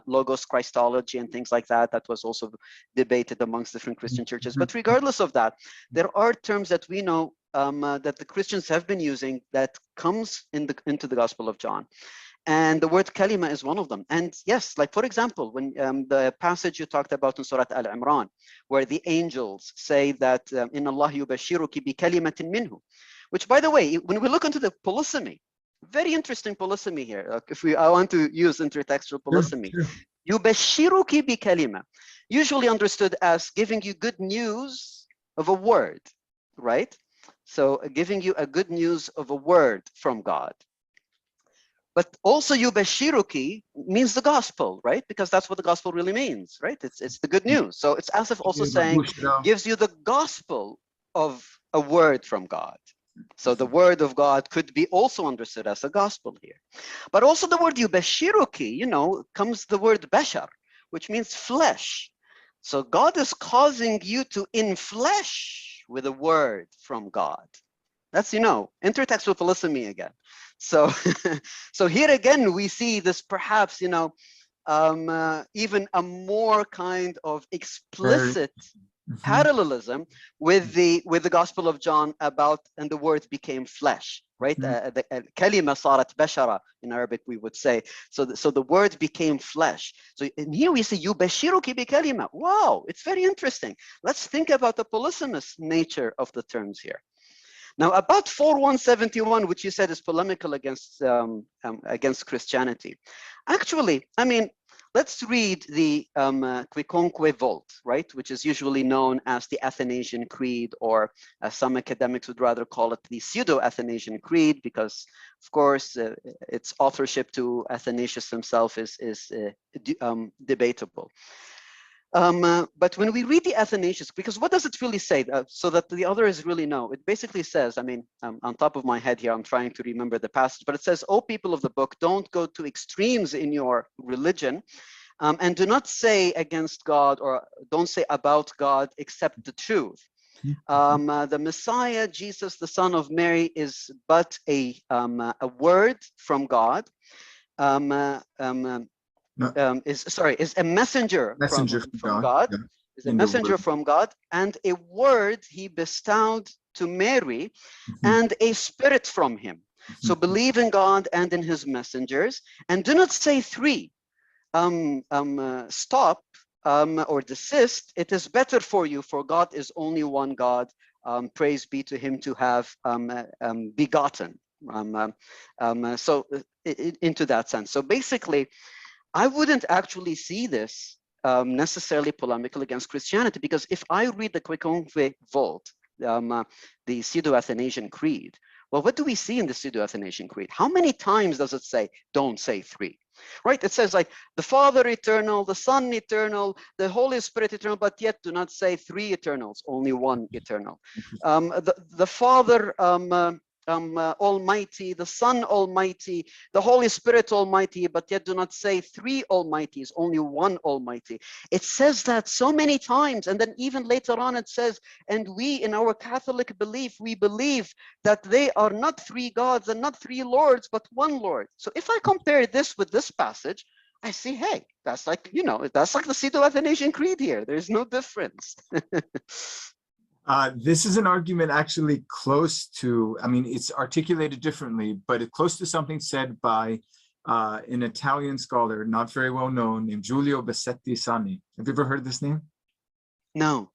logos Christology and things like that. That was also debated amongst different Christian churches. But regardless of that, there are terms that we know that the Christians have been using that comes into the Gospel of John. And the word kalima is one of them. And yes, like for example, when the passage you talked about in Surah Al-Imran, where the angels say that in Allah yubashiruki bi kalimatin minhu, which by the way, when we look into the polysemy, very interesting polysemy here. I want to use intertextual polysemy. Yubashiruki bi kalima, usually understood as giving you good news of a word, right? So giving you a good news of a word from God. But also yubashiruki means the gospel, right? Because that's what the gospel really means, right? It's the good news. So it's as if also saying, gives you the gospel of a word from God. So the word of God could be also understood as a gospel here. But also the word yubashiruki, comes the word bashar, which means flesh. So God is causing you to inflesh with a word from God. That's, intertextual polysemy again. So, so here again, we see this perhaps, even a more kind of explicit parallelism with the Gospel of John about, and the word became flesh, right? The kalima sarat bashara in Arabic, we would say. So the word became flesh. So and here we see yubashiruki bi kalima. Wow, it's very interesting. Let's think about the polysemous nature of the terms here. Now, about 4171, which you said is polemical against Christianity. Actually, let's read the Quiconque Volt, right, which is usually known as the Athanasian Creed, or some academics would rather call it the Pseudo-Athanasian Creed, because, of course, its authorship to Athanasius himself is debatable. But when we read the Athanasius, because what does it really say, so that the others really know? It basically says, on top of my head here, I'm trying to remember the passage, but it says, "O people of the book, don't go to extremes in your religion, and do not say against God, or don't say about God except the truth. The Messiah, Jesus, the son of Mary, is but a word from God, is a messenger from God, yeah. Is a messenger from God, and a word he bestowed to Mary, and a spirit from him. So believe in God and in his messengers, and do not say three. Stop or desist. It is better for you, for God is only one God. Praise be to him to have begotten." So into that sense. So basically, I wouldn't actually see this necessarily polemical against Christianity, because if I read the Quiconque Volt, the Pseudo-Athanasian Creed, well, what do we see in the Pseudo-Athanasian Creed? How many times does it say, don't say three? Right? It says like, the Father eternal, the Son eternal, the Holy Spirit eternal, but yet do not say three eternals, only one eternal. The Father Almighty, the Son Almighty, the Holy Spirit Almighty, but yet do not say three Almighties, only one Almighty. It says that so many times, and then even later on it says, and we in our Catholic belief, we believe that they are not three gods and not three lords, but one Lord. So if I compare this with this passage, I see, hey, that's like, that's like the Pseudo-Athanasian Creed here. There's no difference. This is an argument actually close to, it's articulated differently, but it's close to something said by an Italian scholar, not very well known, named Giulio Bassetti Sani. Have you ever heard this name? No.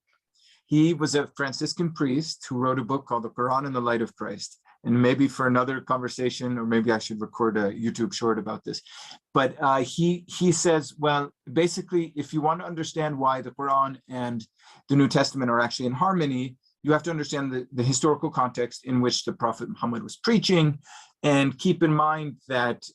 He was a Franciscan priest who wrote a book called The Qur'an in the Light of Christ. And maybe for another conversation, or maybe I should record a YouTube short about this. But he says, well, basically, if you want to understand why the Quran and the New Testament are actually in harmony, you have to understand the historical context in which the Prophet Muhammad was preaching, and keep in mind that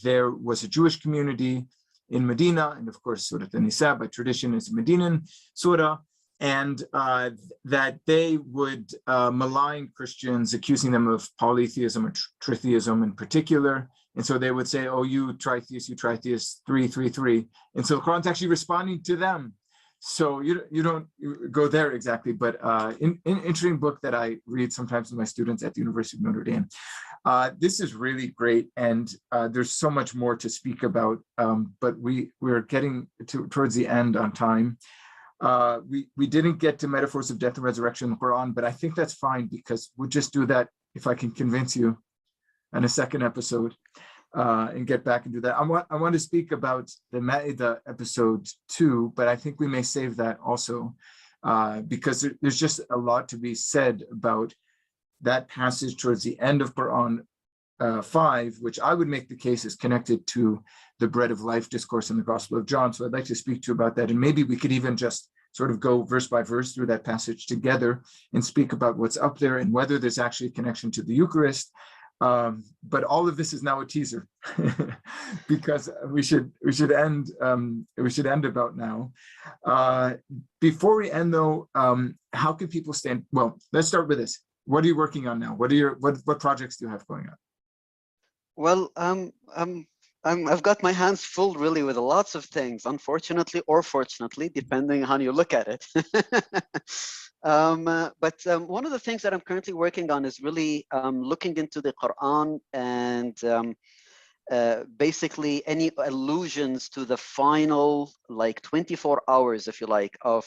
there was a Jewish community in Medina, and of course, Surah An-Nisa by tradition is a Medinan surah. and that they would malign Christians, accusing them of polytheism or tritheism in particular. And so they would say, oh, you tritheist, 333. And so the Quran's actually responding to them. So you don't go there exactly, but in interesting book that I read sometimes with my students at the University of Notre Dame. This is really great, and there's so much more to speak about, but we're getting towards the end on time. We didn't get to metaphors of death and resurrection in the Quran, but I think that's fine, because we'll just do that if I can convince you in a second episode, and get back and do that. I want to speak about the Ma'idah episode 2, but I think we may save that also, because there's just a lot to be said about that passage towards the end of Quran 5, which I would make the case is connected to the bread of life discourse in the Gospel of John. So I'd like to speak to you about that. And maybe we could even just sort of go verse by verse through that passage together and speak about what's up there and whether there's actually a connection to the Eucharist. But all of this is now a teaser, because we should end about now. Before we end though, how can people stand? Well, let's start with this. What are you working on now? What projects do you have going on? Well, I've got my hands full really with lots of things, unfortunately or fortunately, depending on how you look at it. But one of the things that I'm currently working on is really looking into the Quran and basically any allusions to the final, like 24 hours, if you like, of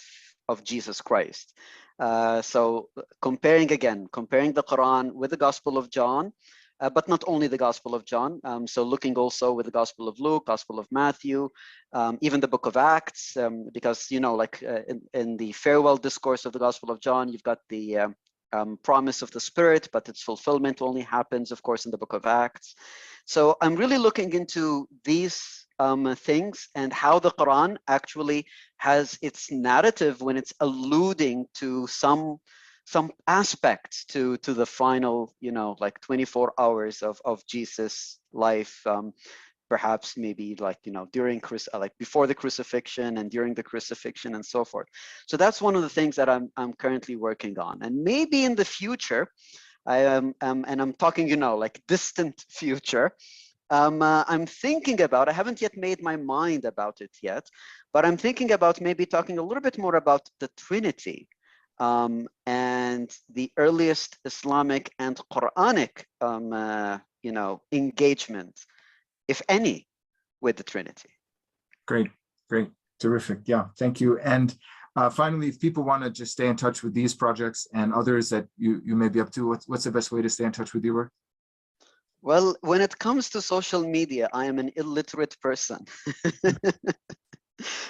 Jesus Christ. So comparing the Quran with the Gospel of John, but not only the Gospel of John, so looking also with the Gospel of Luke, Gospel of Matthew, even the book of Acts, because, you know, like in the farewell discourse of the Gospel of John, you've got the promise of the Spirit, but its fulfillment only happens, of course, in the book of Acts. So I'm really looking into these things and how the Quran actually has its narrative when it's alluding to some aspects to the final, you know, like 24 hours of Jesus' life, perhaps maybe like, you know, during like before the crucifixion and during the crucifixion and so forth. So that's one of the things that I'm currently working on, and maybe in the future, and I'm talking, you know, like distant future. I'm thinking about, I haven't yet made my mind about it yet, but I'm thinking about maybe talking a little bit more about the Trinity. And the earliest Islamic and Qur'anic, you know, engagement, if any, with the Trinity. Great, terrific. Yeah, thank you. And finally, if people want to just stay in touch with these projects and others that you may be up to, what's the best way to stay in touch with your work? Well, when it comes to social media, I am an illiterate person.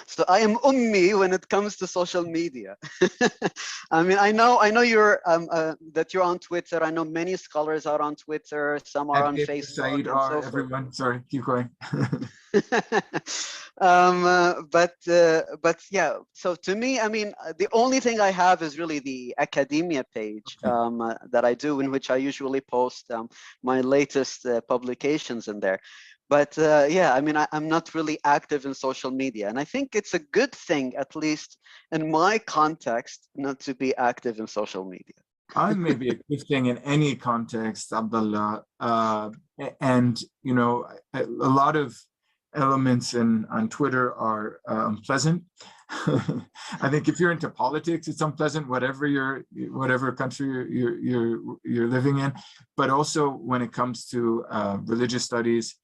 So I am ummi when it comes to social media. I mean, I know you're that you're on Twitter. I know many scholars are on Twitter. Some are on Facebook. And so everyone. Sorry, keep going. But yeah. So to me, I mean, the only thing I have is really the academia page that I do, in which I usually post my latest publications in there. But yeah, I mean, I'm not really active in social media. And I think it's a good thing, at least in my context, not to be active in social media. I may be a good thing in any context, Abdullah. And, you know, a lot of elements on Twitter are unpleasant. I think if you're into politics, it's unpleasant, whatever country you're living in. But also when it comes to religious studies,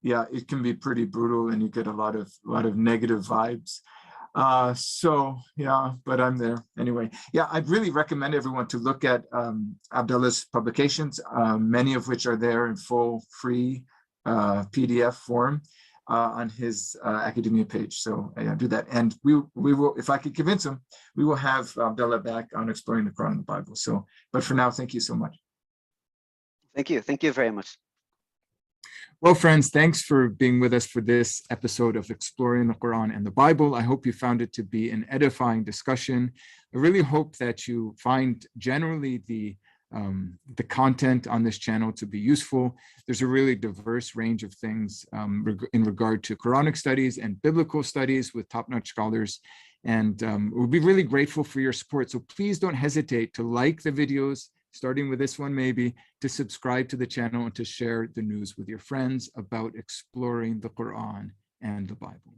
yeah, it can be pretty brutal, and you get a lot of negative vibes. So yeah, but I'm there anyway. Yeah, I'd really recommend everyone to look at Abdullah's publications, many of which are there in full free PDF form on his academia page. So yeah, do that, and we will, if I could convince him, we will have Abdullah back on exploring the Quran and the Bible. So, but for now, thank you so much. Thank you very much. Well, friends, thanks for being with us for this episode of Exploring the Quran and the Bible. I hope you found it to be an edifying discussion. I really hope that you find generally the content on this channel to be useful. There's a really diverse range of things in regard to Quranic studies and biblical studies with top-notch scholars. And we'll be really grateful for your support. So please don't hesitate to like the videos, starting with this one maybe, to subscribe to the channel and to share the news with your friends about exploring the Quran and the Bible.